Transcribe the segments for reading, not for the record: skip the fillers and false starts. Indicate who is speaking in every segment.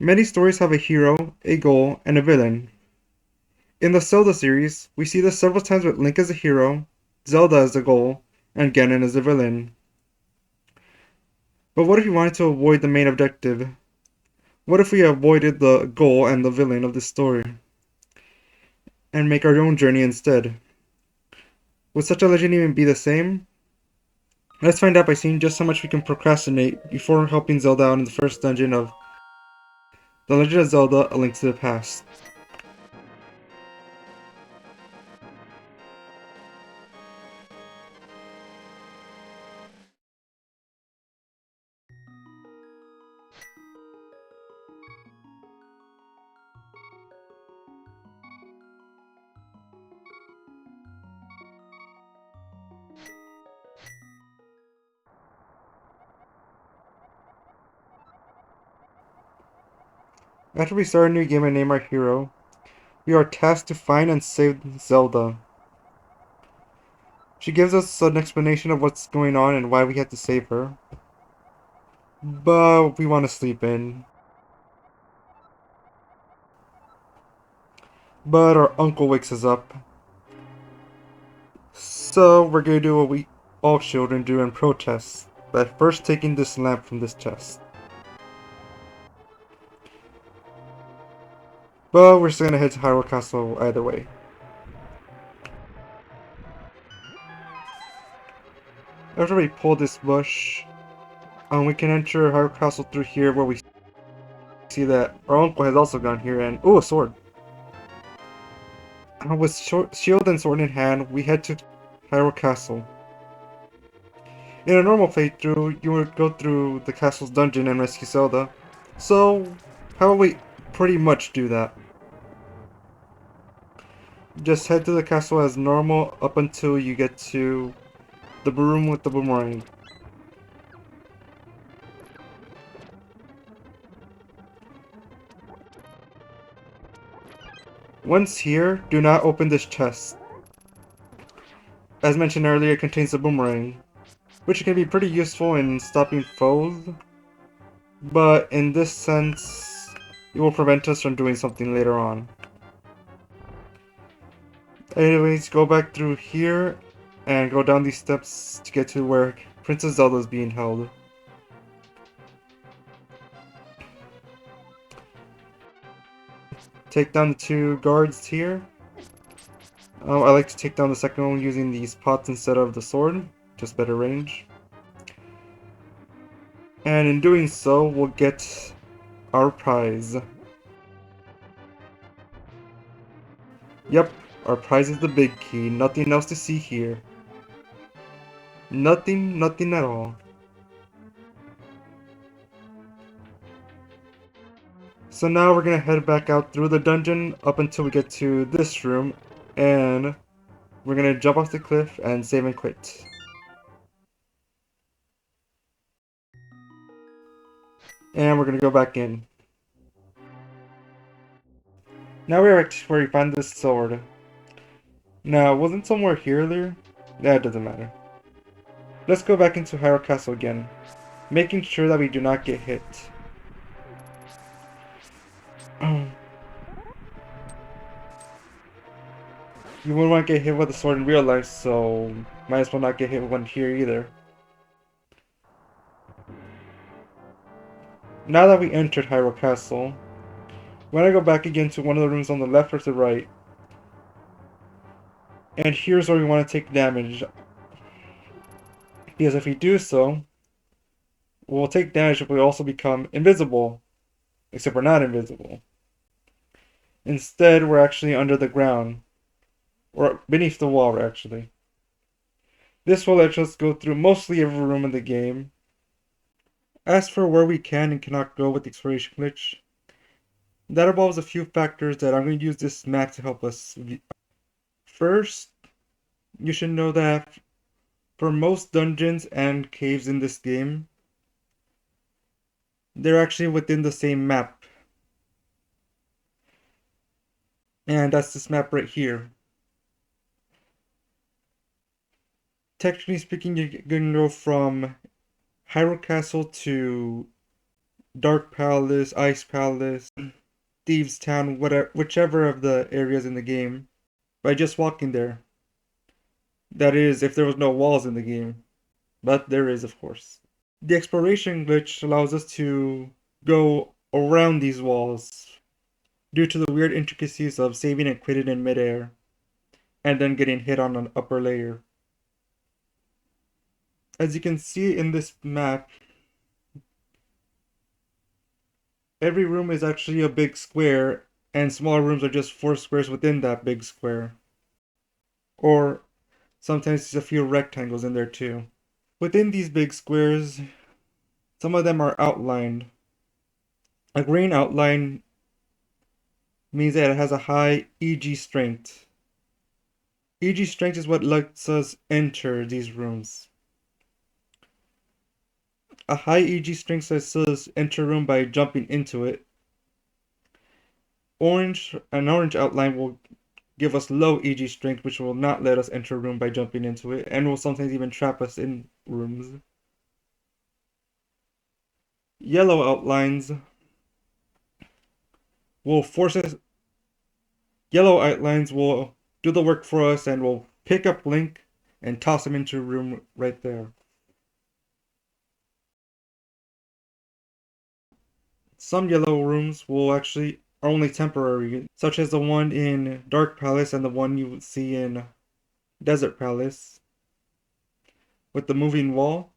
Speaker 1: Many stories have a hero, a goal, and a villain. In the Zelda series, we see this several times with Link as a hero, Zelda as the goal, and Ganon as the villain. But what if we wanted to avoid the main objective? What if we avoided the goal and the villain of this story, and make our own journey instead? Would such a legend even be the same? Let's find out by seeing just how much we can procrastinate before helping Zelda out in the first dungeon of The Legend of Zelda: A Link to the Past. After we start a new game and name our hero, we are tasked to find and save Zelda. She gives us an explanation of what's going on and why we have to save her. But we want to sleep in. But our uncle wakes us up. So we're gonna do what we all children do in protest, by first taking this lamp from this chest. But we're still gonna head to Hyrule Castle either way. After we pull this bush, we can enter Hyrule Castle through here where we see that our uncle has also gone here and... ooh, a sword! With shield and sword in hand, we head to Hyrule Castle. In a normal playthrough, you would go through the castle's dungeon and rescue Zelda. So, how about we pretty much do that? Just head to the castle as normal up until you get to the room with the boomerang. Once here, do not open this chest. As mentioned earlier, it contains the boomerang, which can be pretty useful in stopping foes, but in this sense, it will prevent us from doing something later on. Anyways, go back through here and go down these steps to get to where Princess Zelda is being held. Take down the two guards here. I like to take down the second one using these pots instead of the sword, just better range. And in doing so, we'll get our prize. Yep, our prize is the big key, nothing else to see here. Nothing at all. So now we're gonna head back out through the dungeon up until we get to this room, and we're gonna jump off the cliff and save and quit. And we're gonna go back in. Now we're at where we found this sword. Now, wasn't somewhere here earlier? Yeah, it doesn't matter. Let's go back into Hyrule Castle again, making sure that we do not get hit. You wouldn't want to get hit with a sword in real life, so might as well not get hit with one here either. Now that we entered Hyrule Castle, we're gonna go back again to one of the rooms on the left or to the right. And here's where we want to take damage. Because if we do so, we'll take damage but we'll also become invisible. Except we're not invisible. Instead, we're actually under the ground. Or beneath the wall, actually. This will let us go through mostly every room in the game. As for where we can and cannot go with the exploration glitch, that involves a few factors that I'm going to use this map to help us. First, you should know that for most dungeons and caves in this game, they're actually within the same map. And that's this map right here. Technically speaking, you're going to go from Hyrule Castle to Dark Palace, Ice Palace, Thieves Town, whatever, whichever of the areas in the game, by just walking there. That is, if there was no walls in the game. But there is, of course. The exploration glitch allows us to go around these walls due to the weird intricacies of saving and quitting in midair, and then getting hit on an upper layer. As you can see in this map, every room is actually a big square, and smaller rooms are just 4 squares within that big square. Or sometimes there's a few rectangles in there too. Within these big squares, some of them are outlined. A green outline means that it has a high EG strength. EG strength is what lets us enter these rooms. A high EG strength lets us enter a room by jumping into it. An orange outline will give us low EG strength, which will not let us enter a room by jumping into it, and will sometimes even trap us in rooms. Yellow outlines will force us. Yellow outlines will do the work for us and will pick up Link and toss him into a room right there. Some yellow rooms will actually are only temporary, such as the one in Dark Palace and the one you see in Desert Palace with the moving wall.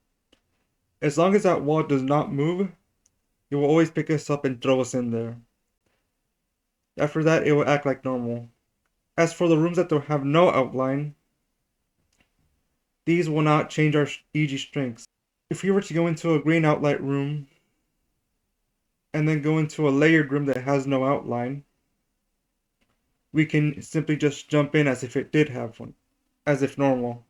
Speaker 1: As long as that wall does not move, it will always pick us up and throw us in there. After that, it will act like normal. As for the rooms that have no outline, these will not change our EG strengths. If we were to go into a green outline room, and then go into a layered room that has no outline, we can simply just jump in as if it did have one, as if normal.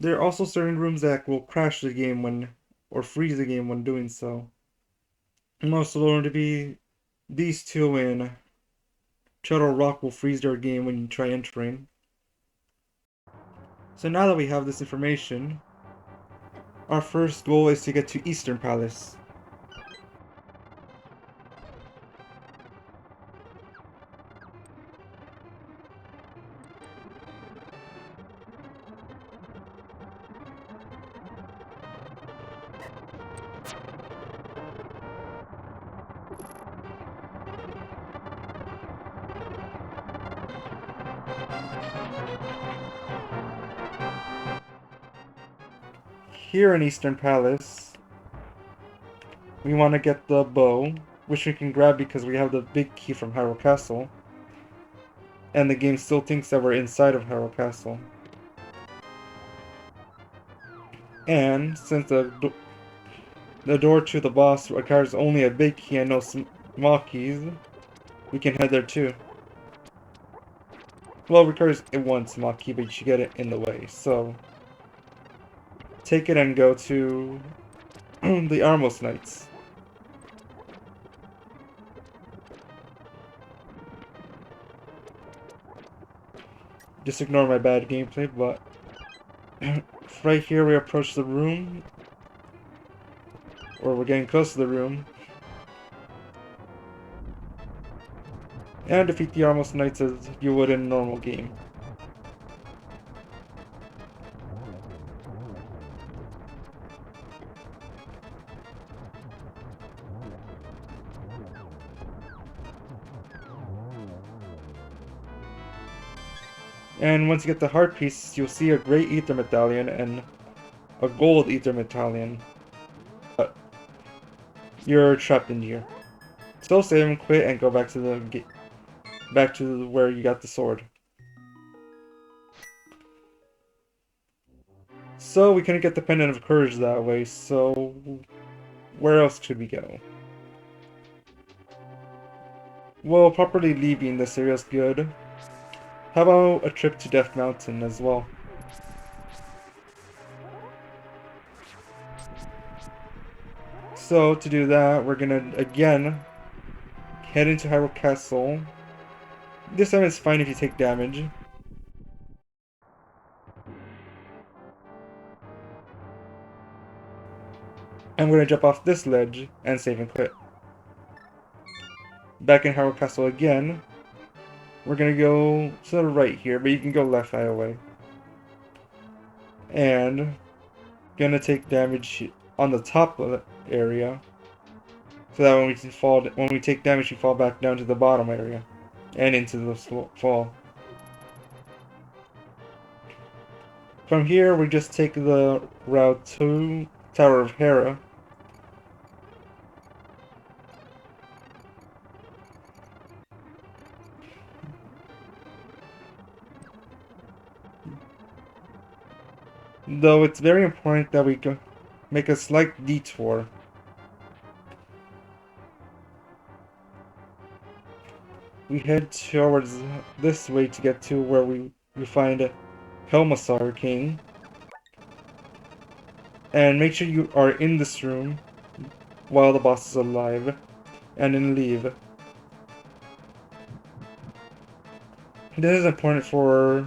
Speaker 1: There are also certain rooms that will crash the game or freeze the game when doing so. Most will learn to be these two in Turtle Rock will freeze their game when you try entering. So now that we have this information, our first goal is to get to Eastern Palace. Here in Eastern Palace, we want to get the bow, which we can grab because we have the big key from Hyrule Castle. And the game still thinks that we're inside of Hyrule Castle. And since the door to the boss requires only a big key and no small keys, we can head there too. Well, it requires one small key, but you should get it in the way, so take it and go to the Armos Knights. Just ignore my bad gameplay, but right here we approach the room, or we're getting close to the room, and defeat the Armos Knights as you would in a normal game. And once you get the heart piece, you'll see a Great Ether Medallion and a Gold Ether Medallion. But you're trapped in here. So save and quit and go back to where you got the sword. So we couldn't get the Pendant of Courage that way, so where else could we go? Well, properly leaving this area is good. How about a trip to Death Mountain as well? So to do that, we're gonna again head into Hyrule Castle. This time it's fine if you take damage. I'm going to jump off this ledge and save and quit. Back in Hyrule Castle again. We're going to go to the right here, but you can go left either way. And going to take damage on the top of the area. So that when we take damage, we fall back down to the bottom area. And into the fall. From here, we just take the route to Tower of Hera. Though it's very important that we make a slight detour. We head towards this way to get to where we find Helmassar King. And make sure you are in this room while the boss is alive. And then leave. This is important for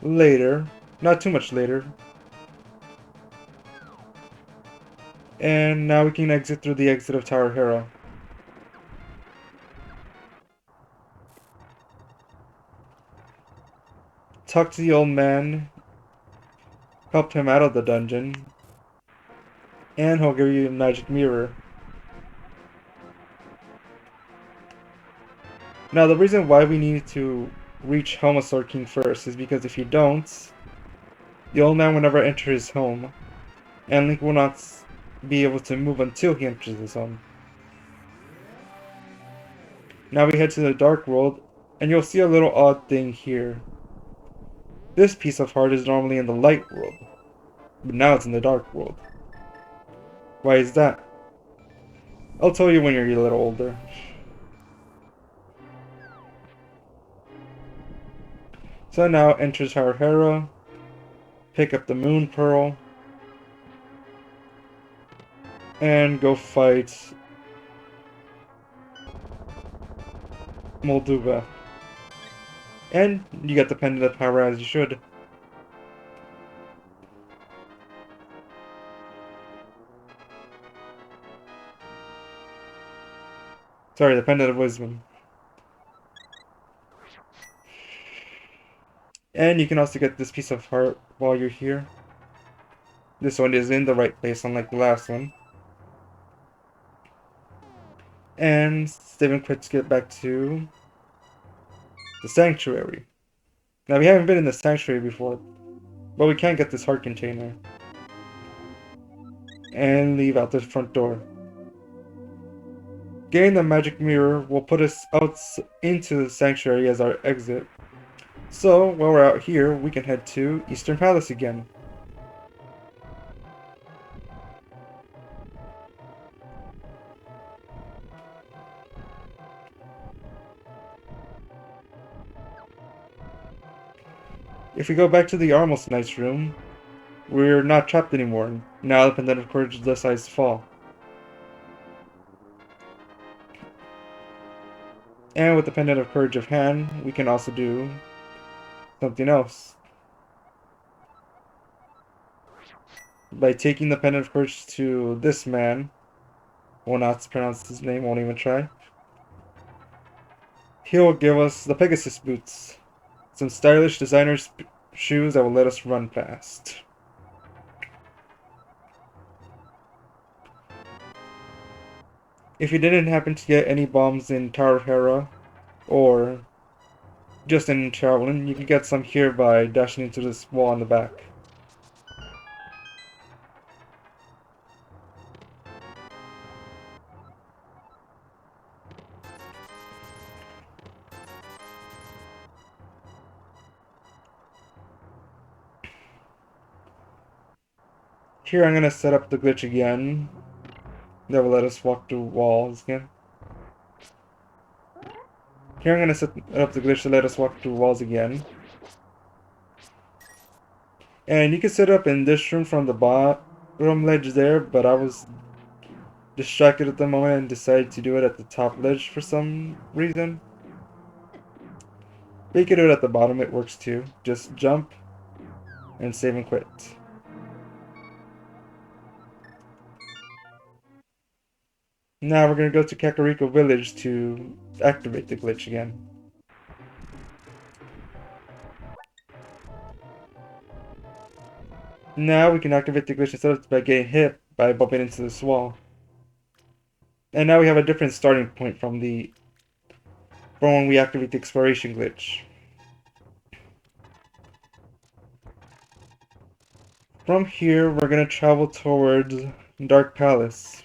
Speaker 1: later. Not too much later. And now we can exit through the exit of Tower Hera. Talk to the old man. Help him out of the dungeon. And he'll give you a magic mirror. Now the reason why we need to reach Helmassar King first is because if you don't, the old man will never enter his home. And Link will not be able to move until he enters his home. Now we head to the Dark World, and you'll see a little odd thing here. This piece of heart is normally in the Light World, but now it's in the Dark World. Why is that? I'll tell you when you're a little older. So now enter Tower Hera, pick up the Moon Pearl, and go fight Molduva. And you get the Pendant of Power as you should. Sorry, the Pendant of Wisdom. And you can also get this piece of heart while you're here. This one is in the right place, unlike the last one. And save and quit to get back to the Sanctuary. Now we haven't been in the Sanctuary before, but we can get this heart container. And leave out the front door. Getting the magic mirror will put us out into the Sanctuary as our exit. So, while we're out here, we can head to Eastern Palace again. If we go back to the Armos Knight's room, we're not trapped anymore. Now the Pendant of Courage decides to fall. And with the Pendant of Courage of hand, we can also do something else. By taking the Pendant of Courage to this man, will not pronounce his name, won't even try. He'll give us the Pegasus boots. Some stylish designer's shoes that will let us run fast. If you didn't happen to get any bombs in Tower of Hera, or just in traveling, you can get some here by dashing into this wall on the back. Here I'm going to set up the glitch again. That will let us walk through walls again. Here I'm going to set up the glitch to let us walk through walls again. And you can set up in this room from the bottom ledge there, but I was distracted at the moment and decided to do it at the top ledge for some reason. But you can do it at the bottom, it works too. Just jump and save and quit. Now we're gonna go to Kakariko Village to activate the glitch again. Now we can activate the glitch instead of by getting hit by bumping into this wall. And now we have a different starting point from when we activate the exploration glitch. From here, we're gonna travel towards Dark Palace.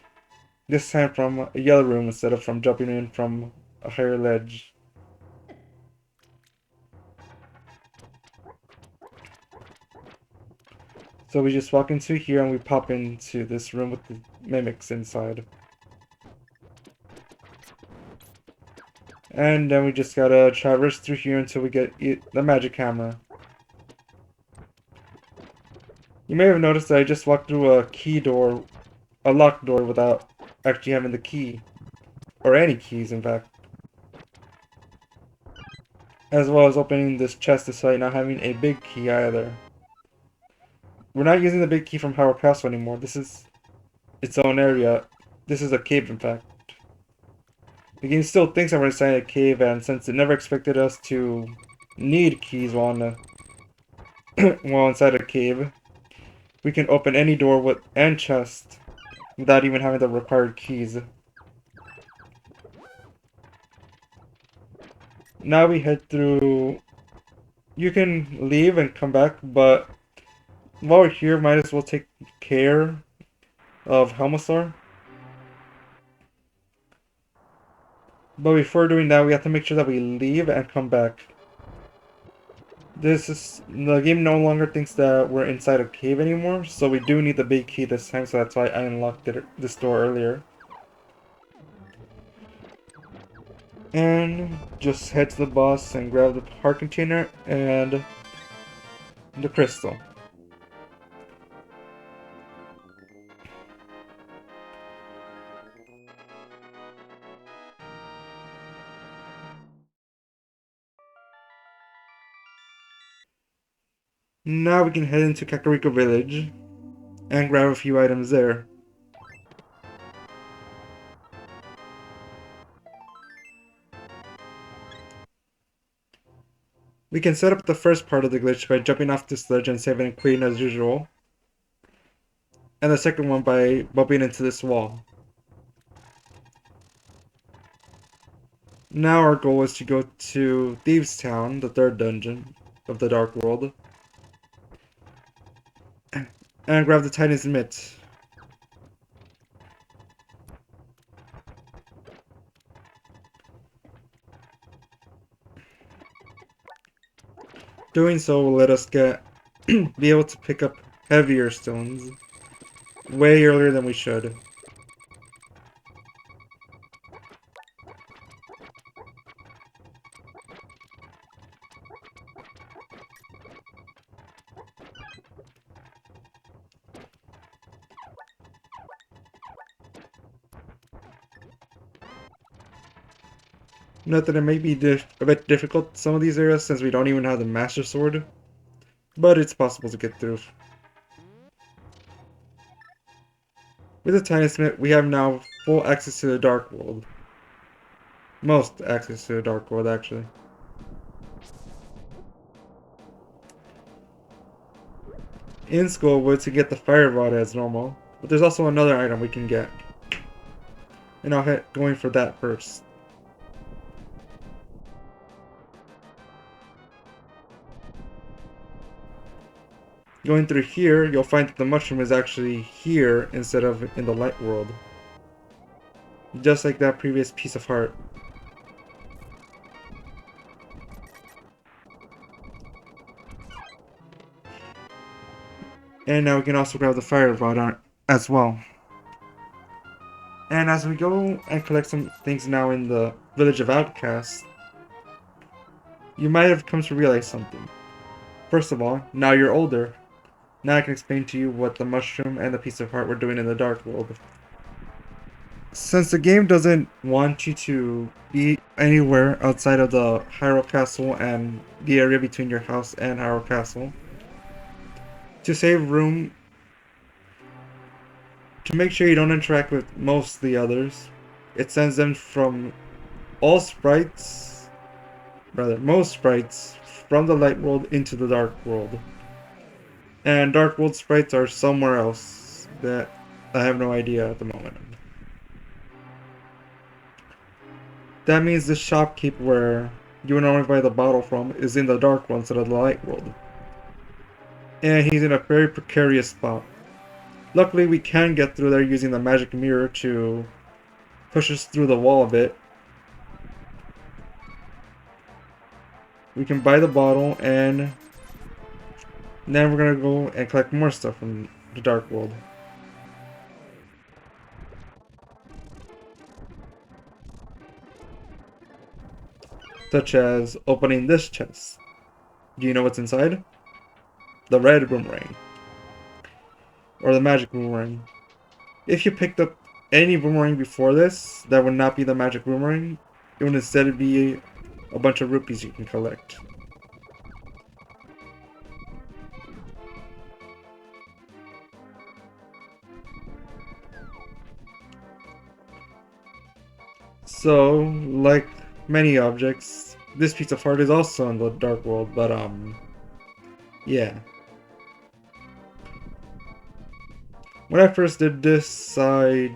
Speaker 1: This time from a yellow room instead of from jumping in from a higher ledge. So we just walk into here and we pop into this room with the mimics inside. And then we just gotta traverse through here until we get the magic hammer. You may have noticed that I just walked through a locked door without actually having the key. Or any keys, in fact. As well as opening this chest despite not having a big key either. We're not using the big key from Hyrule Castle anymore. This is its own area. This is a cave, in fact. The game still thinks that we're inside a cave, and since it never expected us to need keys while inside a cave, we can open any door and chest without even having the required keys. Now we head through. You can leave and come back, but while we're here, might as well take care of Helmasaur. But before doing that, we have to make sure that we leave and come back. The game no longer thinks that we're inside a cave anymore, so we do need the big key this time, so that's why I unlocked this door earlier. And just head to the boss and grab the heart container and the crystal. Now we can head into Kakariko Village and grab a few items there. We can set up the first part of the glitch by jumping off this ledge and saving Queen as usual. And the second one by bumping into this wall. Now our goal is to go to Thieves Town, the third dungeon of the Dark World. And grab the Titan's Mitt. Doing so will let us be able to pick up heavier stones way earlier than we should. Note that it may be a bit difficult in some of these areas since we don't even have the Master Sword, but it's possible to get through. With the Tiny Smith, we have now full access to the Dark World. Most access to the Dark World, actually. In school, we're to get the Fire Rod as normal, but there's also another item we can get. And I'll hit going for that first. Going through here, you'll find that the mushroom is actually here instead of in the light world. Just like that previous piece of heart. And now we can also grab the fire rod as well. And as we go and collect some things now in the village of Outcasts, you might have come to realize something. First of all, now you're older. Now I can explain to you what the mushroom and the piece of heart were doing in the Dark World. Since the game doesn't want you to be anywhere outside of the Hyrule Castle and the area between your house and Hyrule Castle, to save room, to make sure you don't interact with most of the others, it sends them from all sprites, rather, most sprites from the light world into the dark world. And dark world sprites are somewhere else that I have no idea at the moment. That means the shopkeep where you would normally buy the bottle from is in the dark world instead of the light world. And he's in a very precarious spot. Luckily, we can get through there using the magic mirror to push us through the wall a bit. We can buy the bottle, and then we're gonna go and collect more stuff from the dark world. Such as opening this chest. Do you know what's inside? The red boomerang. Or the magic boomerang. If you picked up any boomerang before this, that would not be the magic boomerang. It would instead be a bunch of rupees you can collect. So, like many objects, this piece of art is also in the dark world, but yeah. When I first did this, I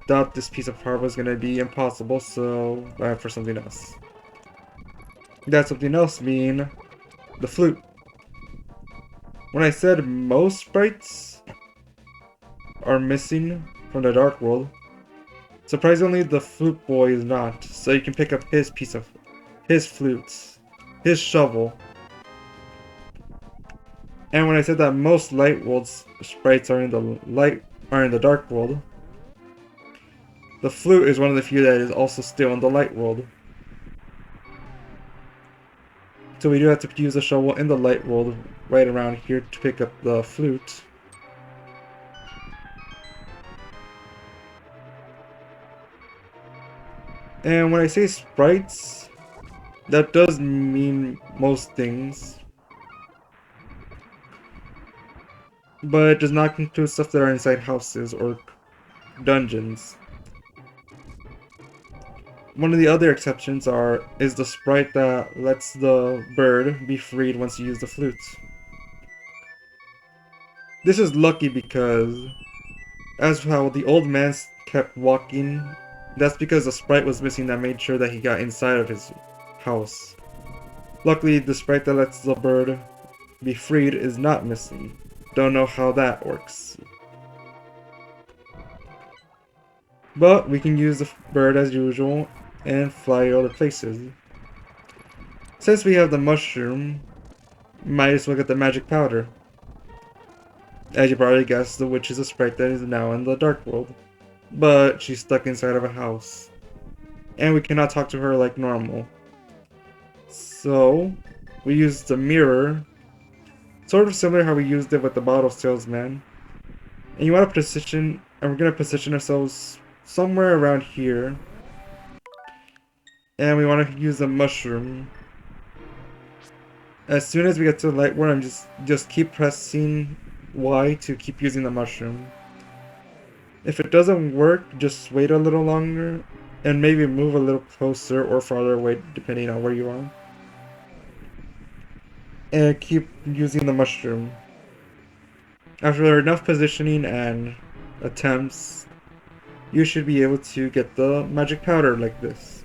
Speaker 1: thought this piece of art was gonna be impossible, so I went for something else. That something else being the flute. When I said most sprites are missing from the dark world, surprisingly the flute boy is not, so you can pick up his piece of his flute, his shovel. And when I said that most light world sprites are in the dark world, the flute is one of the few that is also still in the light world. So we do have to use a shovel in the light world right around here to pick up the flute. And when I say sprites, that does mean most things. But it does not include stuff that are inside houses or dungeons. One of the other exceptions is the sprite that lets the bird be freed once you use the flute. This is lucky because, as how the old man kept walking, that's because the sprite was missing that made sure that he got inside of his house. Luckily, the sprite that lets the bird be freed is not missing. Don't know how that works. But we can use the bird as usual and fly other places. Since we have the mushroom, might as well get the magic powder. As you probably guessed, the witch is a sprite that is now in the dark world. But she's stuck inside of a house. And we cannot talk to her like normal. So, we use the mirror. Sort of similar how we used it with the bottle salesman. And you want to position, and we're going to position ourselves somewhere around here. And we want to use the mushroom. As soon as we get to the light world, just keep pressing Y to keep using the mushroom. If it doesn't work, just wait a little longer and maybe move a little closer or farther away depending on where you are. And keep using the mushroom. After enough positioning and attempts, you should be able to get the magic powder like this.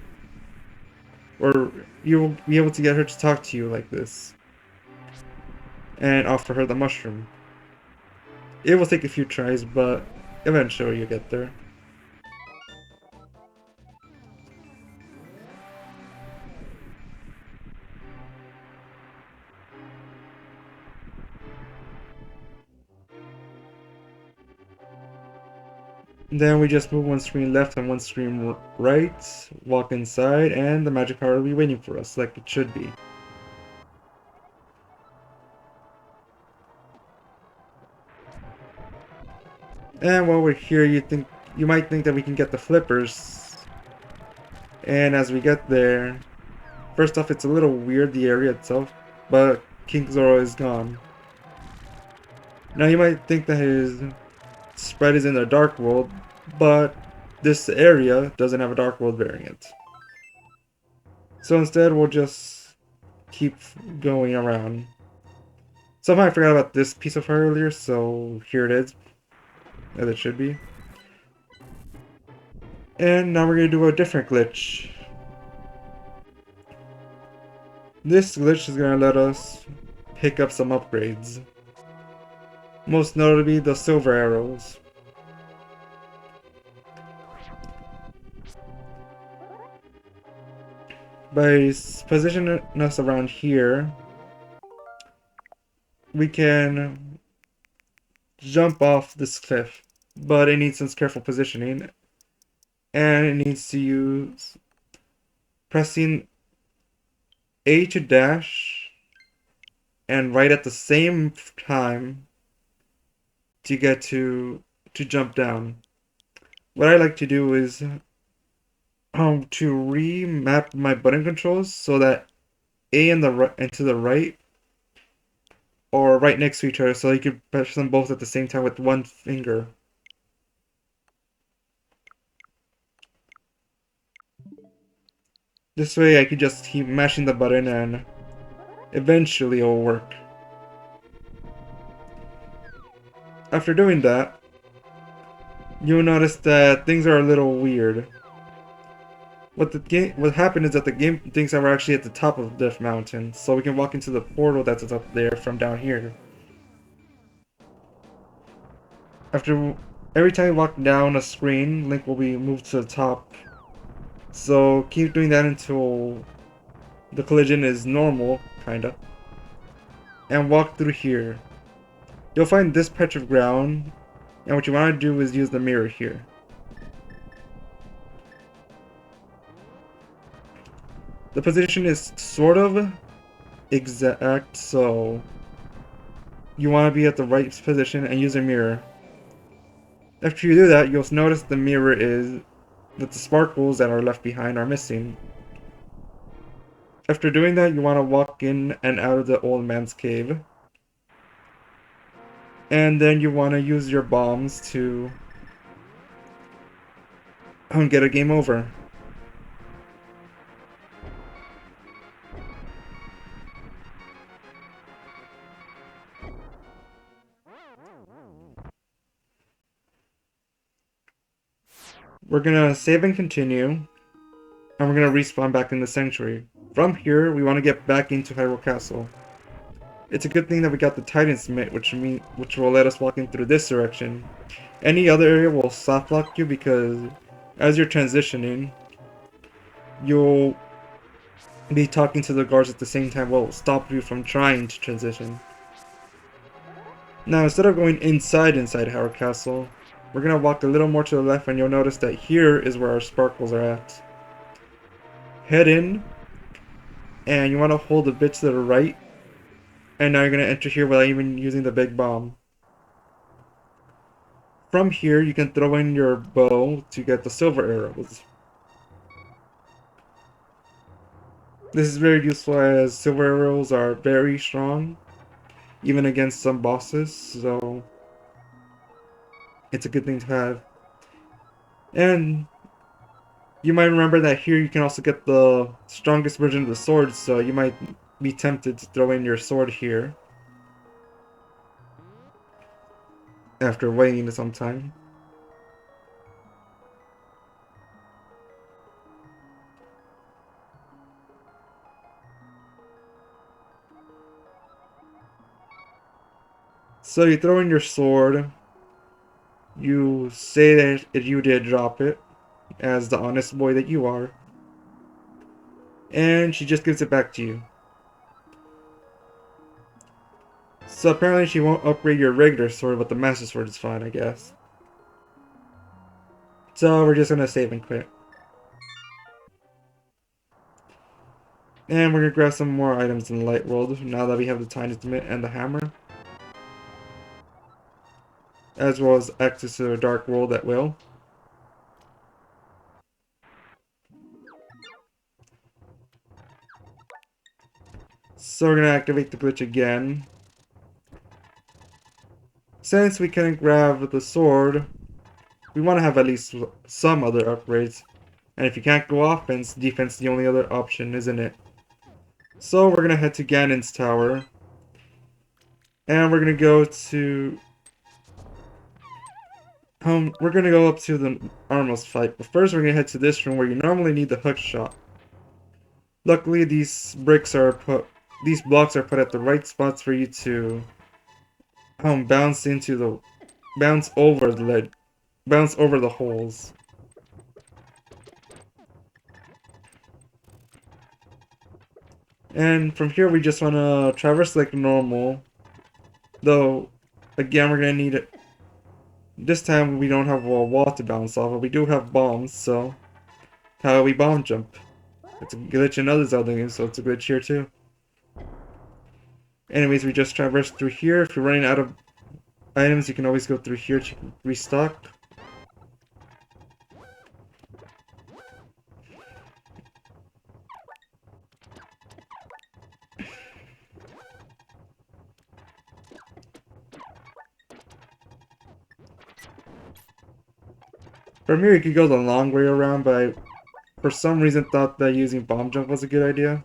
Speaker 1: Or you'll be able to get her to talk to you like this. And offer her the mushroom. It will take a few tries, but eventually you'll get there. Then we just move one screen left and one screen right, walk inside, and the magic powder will be waiting for us, like it should be. And while we're here, you might think that we can get the flippers. And as we get there, first off, it's a little weird, the area itself, but King Zoro is gone. Now you might think that his sprite is in the dark world, but this area doesn't have a Dark World variant. So instead, we'll just keep going around. Somehow I forgot about this piece of fire earlier, so here it is, as it should be. And now we're going to do a different glitch. This glitch is going to let us pick up some upgrades. Most notably, the silver arrows. By positioning us around here, we can jump off this cliff, but it needs some careful positioning, and it needs to use pressing A to dash and right at the same time to get to jump down. What I like to do is to remap my button controls so that A and to the right or right next to each other, so you can press them both at the same time with one finger. This way I could just keep mashing the button and eventually it will work. After doing that, you'll notice that things are a little weird. What happened is that the game thinks that we're actually at the top of Death Mountain, so we can walk into the portal that's up there from down here. After every time you walk down a screen, Link will be moved to the top. So keep doing that until the collision is normal, kinda. And walk through here. You'll find this patch of ground, and what you want to do is use the mirror here. The position is sort of exact, so you want to be at the right position and use a mirror. After you do that, you'll notice the mirror is that the sparkles that are left behind are missing. After doing that, you want to walk in and out of the old man's cave. And then you want to use your bombs to get a game over. We're gonna save and continue, and we're gonna respawn back in the sanctuary. From here, we want to get back into Hyrule Castle. It's a good thing that we got the Titan Smith, which will let us walk in through this direction. Any other area will soft lock you because as you're transitioning, you'll be talking to the guards at the same time, will stop you from trying to transition. Now, instead of going inside Hyrule Castle, we're gonna walk a little more to the left, and you'll notice that here is where our sparkles are at. Head in, and you want to hold a bit to the right, and now you're gonna enter here without even using the big bomb. From here, you can throw in your bow to get the silver arrows. This is very useful as silver arrows are very strong, even against some bosses, so it's a good thing to have. And you might remember that here you can also get the strongest version of the sword, so you might be tempted to throw in your sword here after waiting some time. So you throw in your sword, you say that you did drop it, as the honest boy that you are, and she just gives it back to you. So apparently she won't upgrade your regular sword, but the master sword is fine, I guess. So we're just gonna save and quit. And we're gonna grab some more items in the light world, now that we have the Titan Smith and the hammer. As well as access to the dark world at will. So we're gonna activate the glitch again. Since we can grab the sword, we want to have at least some other upgrades. And if you can't go offense, defense is the only other option, isn't it? So we're gonna head to Ganon's tower. And we're gonna go to we're gonna go up to the Armos fight, but first we're gonna head to this room where you normally need the hook shot. Luckily, these blocks are put at the right spots for you to bounce into the bounce over the lid, bounce over the holes. And from here we just wanna traverse like normal, though again we're gonna need it. This time we don't have a wall to bounce off, but we do have bombs, so how we bomb jump. It's a glitch in other Zelda games, so it's a glitch here too. Anyways, we just traverse through here. If you're running out of items, you can always go through here to restock. From here, you could go the long way around, but I, for some reason, thought that using bomb jump was a good idea.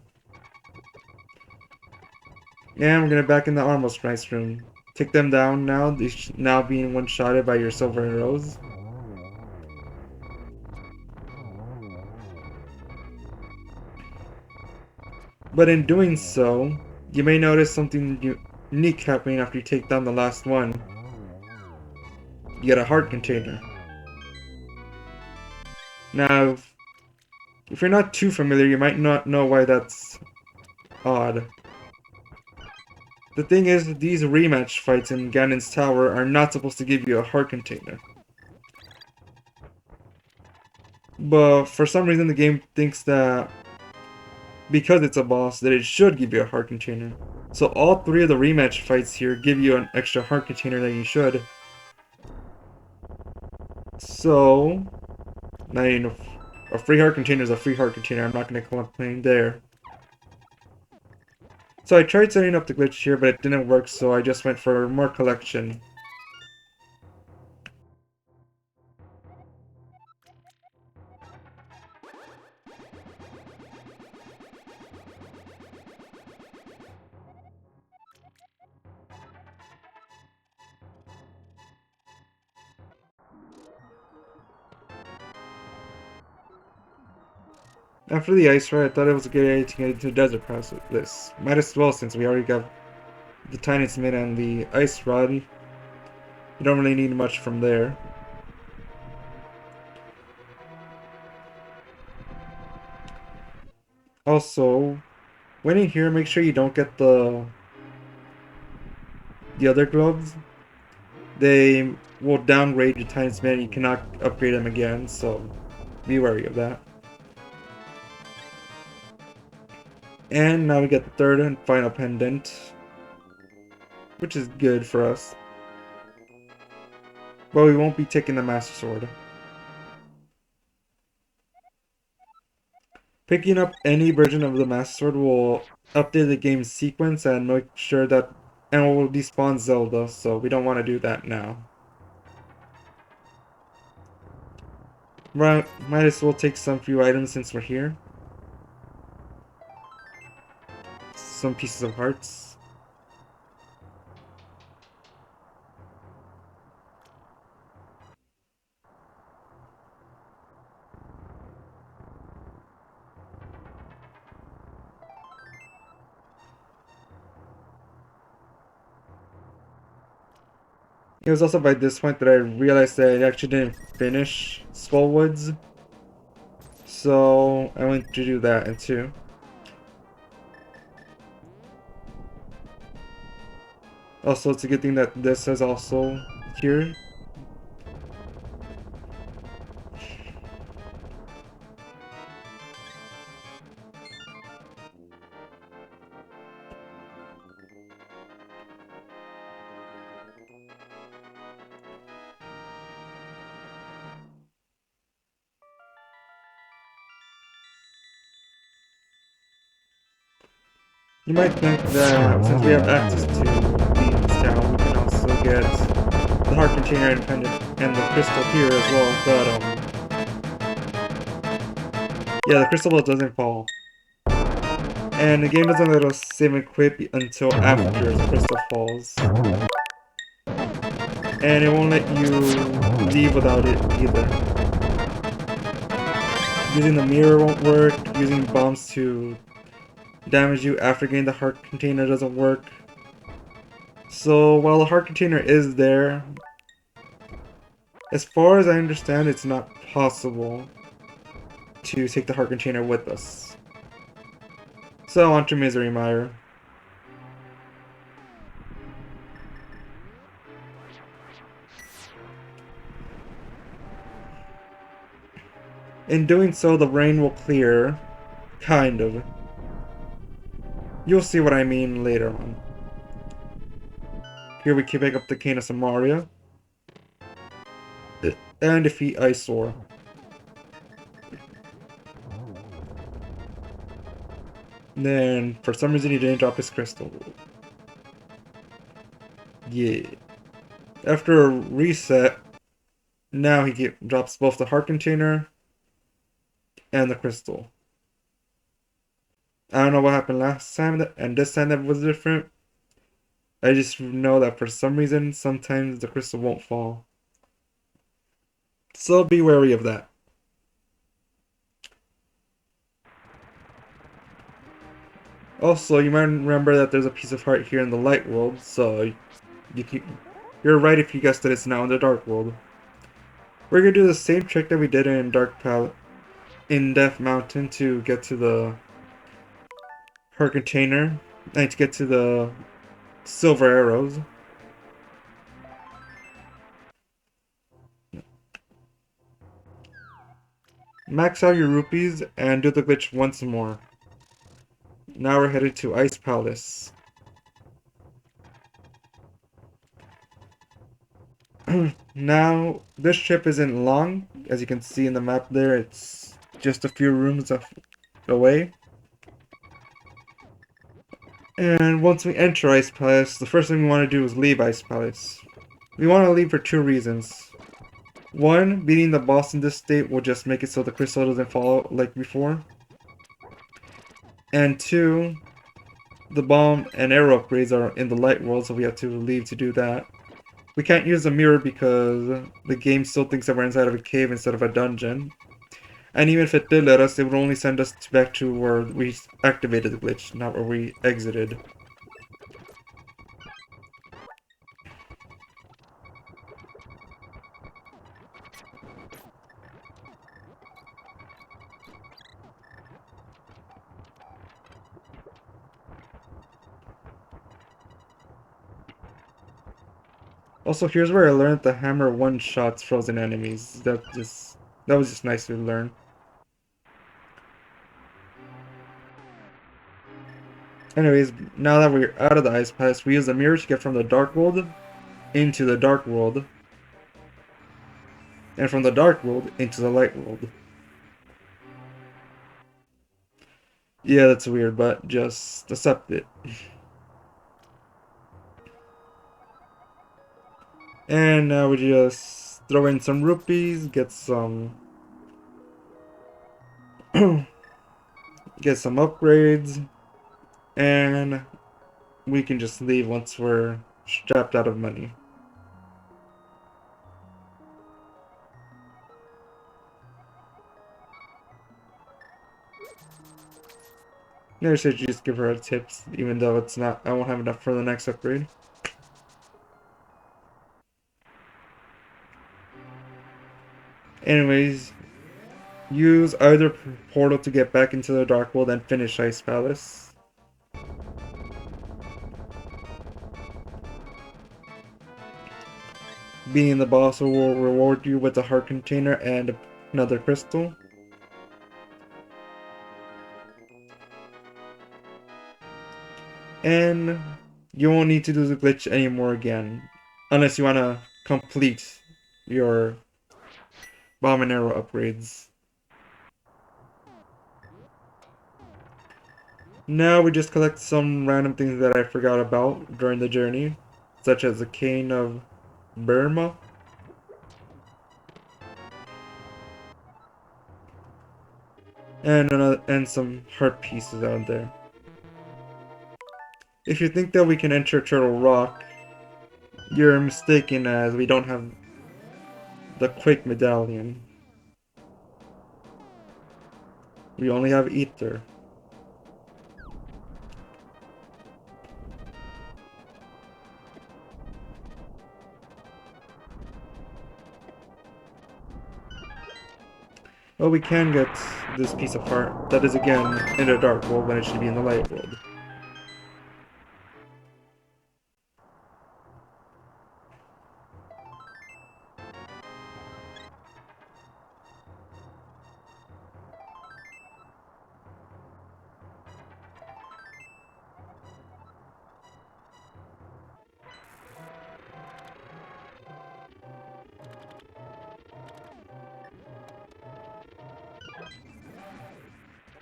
Speaker 1: And we're gonna back in the Armos Knight's room. Take them down now, these now being one-shotted by your silver arrows. But in doing so, you may notice something unique happening after you take down the last one. You get a heart container. Now, if you're not too familiar, you might not know why that's odd. The thing is, these rematch fights in Ganon's Tower are not supposed to give you a heart container. But for some reason the game thinks that because it's a boss that it should give you a heart container. So all three of the rematch fights here give you an extra heart container that you should. So, now you know, a free heart container is a free heart container. I'm not going to complain there. So I tried setting up the glitch here, but it didn't work, so I just went for more collection. After the ice ride, I thought it was a good idea to get into the desert pass with this. Might as well, since we already got the tiny smith and the ice rod. You don't really need much from there. Also, when in here, make sure you don't get the other gloves. They will downgrade your tiny smith and you cannot upgrade them again, so be wary of that. And now we get the third and final pendant, which is good for us. But we won't be taking the Master Sword. Picking up any version of the Master Sword will update the game's sequence and make sure that and will despawn Zelda, so we don't want to do that now. Right, might as well take some few items since we're here. Some pieces of hearts. It was also by this point that I realized that I actually didn't finish Skullwoods. So I went to do that too. Also, it's a good thing that this is also here. You might think that since we have access to Bean's Town, we can also get the heart container and the crystal here as well, but yeah, the crystal ball doesn't fall. And the game doesn't let us save and quit until after the crystal falls. And it won't let you leave without it either. Using the mirror won't work, using bombs to damage you after getting the heart container doesn't work. So while the heart container is there, as far as I understand, it's not possible to take the heart container with us. So on to Misery Mire. In doing so, the rain will clear. Kind of. You'll see what I mean later on. Here we can pick up the Cane of Samaria. And defeat Eyesore. Then, for some reason, he didn't drop his crystal. Yeah. After a reset, now he drops both the heart container and the crystal. I don't know what happened last time, and this time that was different. I just know that for some reason, sometimes the crystal won't fall. So be wary of that. Also, you might remember that there's a piece of heart here in the light world, so you're right if you guessed that it's now in the dark world. We're gonna do the same trick that we did in in Death Mountain to get to the heart container and to get to the silver arrows. Max out your rupees and do the glitch once more. Now we're headed to Ice Palace. Now, this trip isn't long. As you can see in the map there, it's just a few rooms away. And once we enter Ice Palace, the first thing we want to do is leave Ice Palace. We want to leave for two reasons. One, beating the boss in this state will just make it so the crystal doesn't fall out like before. And two, the bomb and arrow upgrades are in the light world, so we have to leave to do that. We can't use the mirror because the game still thinks that we're inside of a cave instead of a dungeon. And even if it did let us, it would only send us back to where we activated the glitch, not where we exited. Also, here's where I learned the hammer one-shots frozen enemies. That was just nice to learn. Anyways, now that we're out of the Ice Palace, we use the mirror to get from the Dark World into the Dark World. And from the Dark World into the Light World. Yeah, that's weird, but just accept it. And now we just throw in some rupees, get some get some upgrades, and we can just leave once we're strapped out of money. Maybe I should just give her a tips, even though it's not, I won't have enough for the next upgrade. Anyways, use either portal to get back into the Dark World and finish Ice Palace. Being the boss will reward you with a heart container and another crystal. And you won't need to do the glitch anymore again. Unless you want to complete your bomb and arrow upgrades. Now we just collect some random things that I forgot about during the journey. Such as the Cane of Burma. And some heart pieces out there. If you think that we can enter Turtle Rock, you're mistaken as we don't have the Quake Medallion. We only have Ether. Well, we can get this piece of heart that is again in the dark world when it should be in the light world.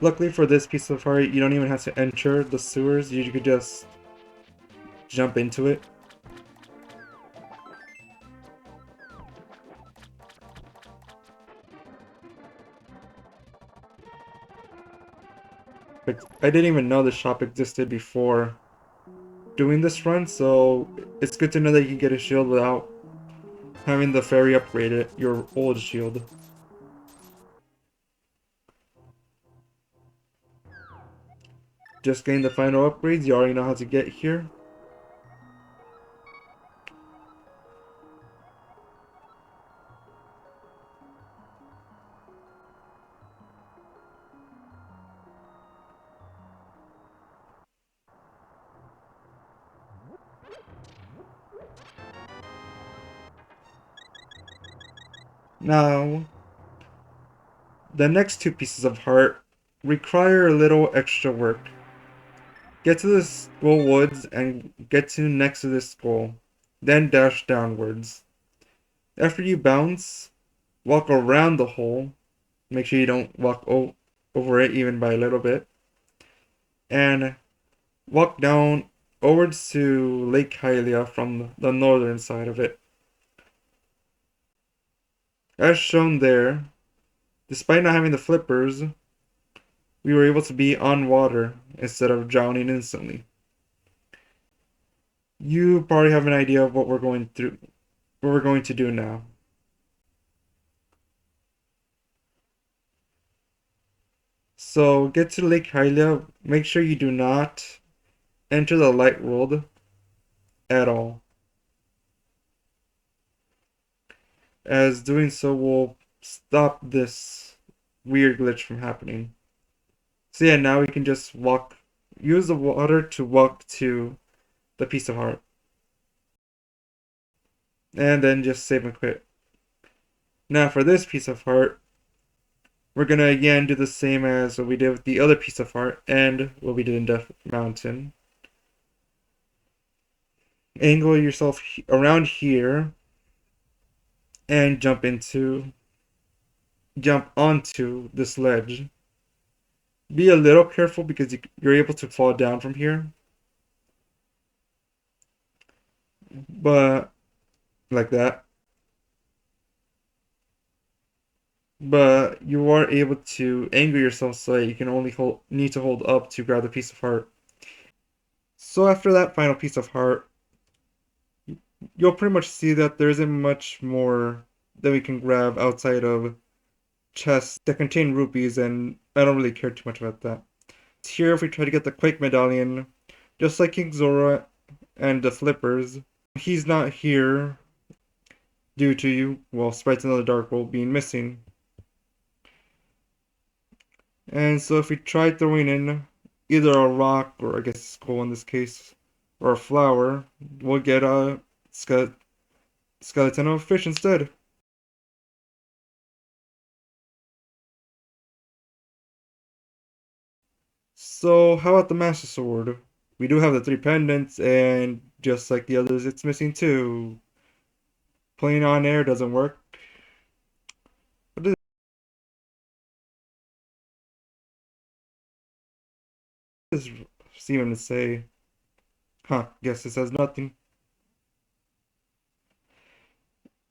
Speaker 1: Luckily for this piece of heart, you don't even have to enter the sewers, you could just jump into it. But I didn't even know the shop existed before doing this run, so it's good to know that you can get a shield without having the fairy upgrade it, your old shield. Just getting the final upgrades, you already know how to get here. Now, the next two pieces of heart require a little extra work. Get to the skull woods and get to next to this skull, then dash downwards. After you bounce, walk around the hole. Make sure you don't walk over it even by a little bit. And walk down onwards to Lake Hylia from the northern side of it. As shown there, despite not having the flippers, we were able to be on water instead of drowning instantly. You probably have an idea of what we're going to do now. So get to Lake Hylia, make sure you do not enter the light world at all, as doing so will stop this weird glitch from happening. So yeah, now we can just use the water to walk to the piece of heart. And then just save and quit. Now for this piece of heart, we're gonna again do the same as what we did with the other piece of heart and what we did in Death Mountain. Angle yourself around here and jump onto this ledge. Be a little careful because you're able to fall down from here. But like that. But you are able to angle yourself so that you can only need to hold up to grab the piece of heart. So after that final piece of heart, you'll pretty much see that there isn't much more that we can grab outside of chests that contain rupees, and I don't really care too much about that. Here, if we try to get the Quake Medallion, just like King Zora and the Flippers, he's not here due to Sprites in the Dark World being missing. And so if we try throwing in either a rock, or I guess a skull in this case, or a flower, we'll get a skeleton of a fish instead. So how about the Master Sword? We do have the three pendants, and just like the others, it's missing two. Playing on air doesn't work. What does seem to say? Huh, guess it says nothing.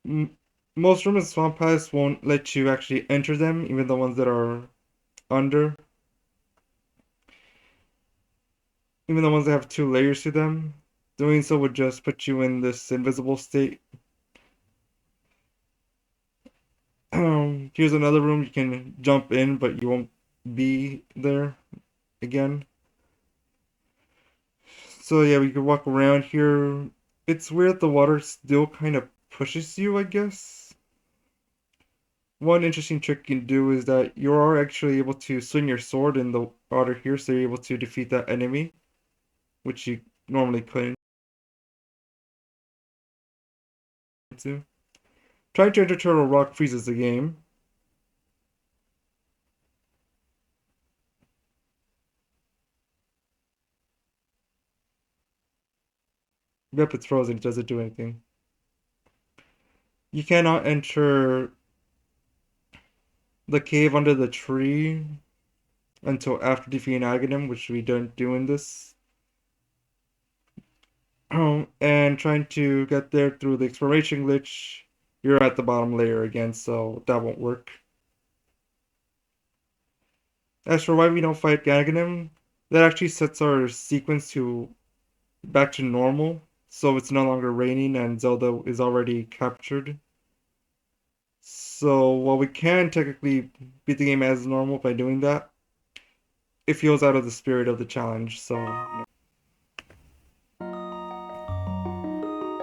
Speaker 1: M Most rooms in Swamp Palace won't let you actually enter them, even the ones that are under. Even the ones that have 2 layers to them. Doing so would just put you in this invisible state. Here's another room you can jump in, but you won't be there again. So yeah, we can walk around here. It's weird the water still kind of pushes you, I guess. One interesting trick you can do is that you are actually able to swing your sword in the water here, so you're able to defeat that enemy, which you normally couldn't. Trying to enter Turtle Rock freezes the game. Yep, it's frozen. It doesn't do anything. You cannot enter the cave under the tree until after defeating Aghanim, which we don't do in this. And trying to get there through the exploration glitch, you're at the bottom layer again, so that won't work. As for why we don't fight Aghanim, that actually sets our sequence to back to normal, so it's no longer raining and Zelda is already captured. So while we can technically beat the game as normal by doing that, it feels out of the spirit of the challenge, so...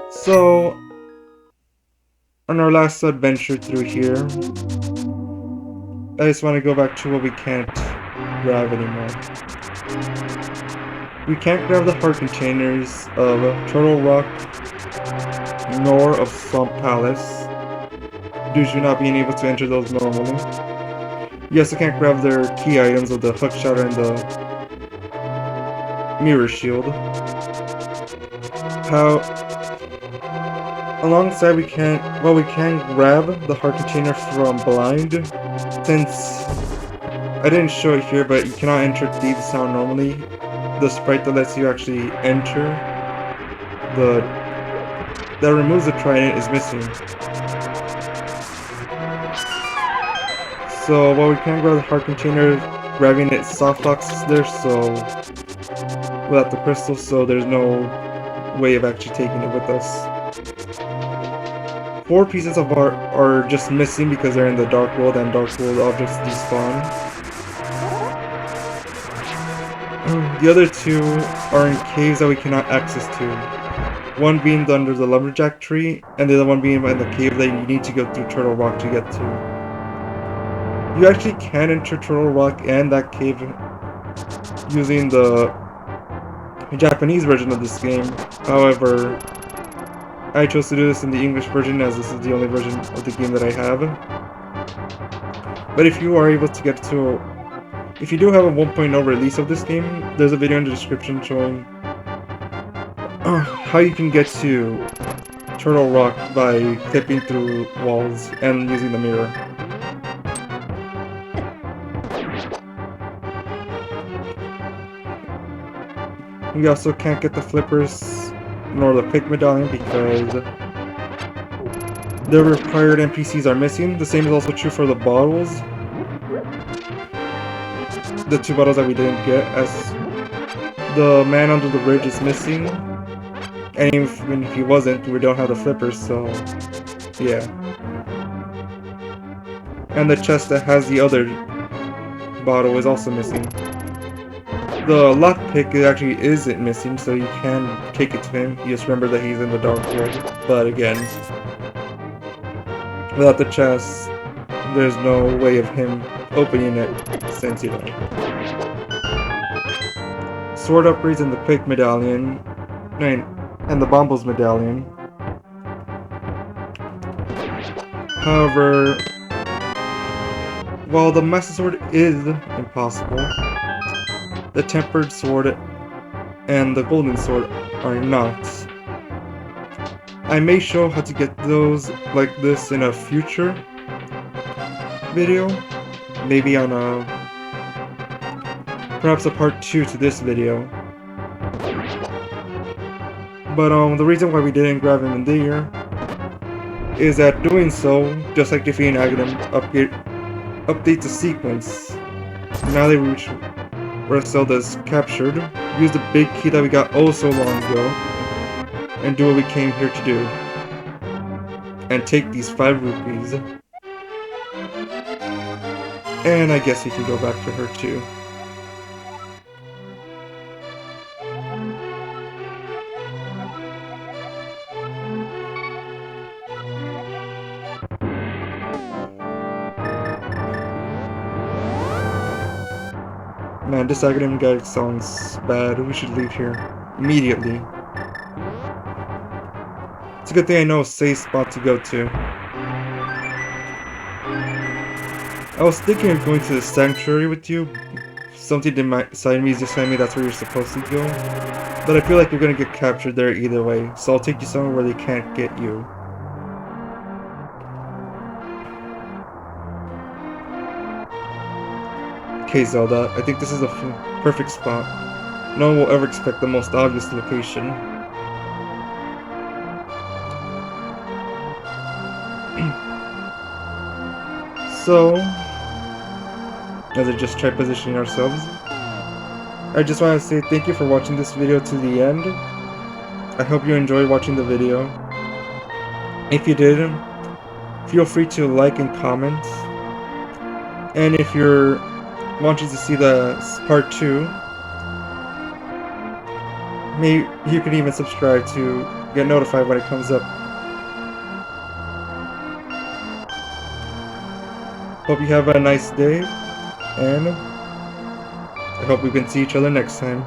Speaker 1: So, on our last adventure through here, I just want to go back to what we can't grab anymore. We can't grab the heart containers of Turtle Rock nor of Swamp Palace, due to not being able to enter those normally. You also can't grab their key items of the Hook Shatter and the Mirror Shield. Alongside we can grab the heart container from Blind, since I didn't show it here, but you cannot enter Thieves' Town normally. The sprite that lets you actually enter, that removes the trident, is missing. So while we can grab the heart container, grabbing it soft locks there, so without the crystal, so there's no way of actually taking it with us. 4 pieces of art are just missing because they're in the Dark World, and Dark World objects despawn. The other 2 are in caves that we cannot access to. One being under the Lumberjack tree, and the other one being in the cave that you need to go through Turtle Rock to get to. You actually can enter Turtle Rock and that cave using the Japanese version of this game. However, I chose to do this in the English version as this is the only version of the game that I have. But if you are able to get to... If you do have a 1.0 release of this game, there's a video in the description showing how you can get to Turtle Rock by clipping through walls and using the mirror. We also can't get the flippers nor the pig medallion because the required NPCs are missing. The same is also true for the bottles. The 2 bottles that we didn't get, as the man under the bridge is missing. And even if he wasn't, we don't have the flippers, so yeah. And the chest that has the other bottle is also missing. The lockpick actually isn't missing, so you can take it to him. You just remember that he's in the Dark World. But again, without the chest, there's no way of him opening it, since, you know. Sword upgrades and the quick medallion, and the Bombos medallion. However, while the Master Sword is impossible, the Tempered Sword and the Golden Sword are not. I may show how to get those like this in a future video, maybe on perhaps a part 2 to this video. But the reason why we didn't grab him in there is that doing so, just like defeating Aghanim, updates the sequence. Now they reach where Zelda's captured, use the big key that we got oh so long ago, and do what we came here to do. And take these 5 rupees. And I guess we can go back for her too. Man, this Aghanim guy sounds bad. We should leave here immediately. It's a good thing I know a safe spot to go to. I was thinking of going to the sanctuary with you. Something inside me is just telling me that's where you're supposed to go. But I feel like you're gonna get captured there either way, so I'll take you somewhere where they can't get you. Okay, Zelda, I think this is a perfect spot. No one will ever expect the most obvious location. So, as I just try positioning ourselves, I just want to say thank you for watching this video to the end. I hope you enjoyed watching the video. If you did, feel free to like and comment. And if you're wanting to see the part 2, maybe you can even subscribe to get notified when it comes up. Hope you have a nice day, and I hope we can see each other next time.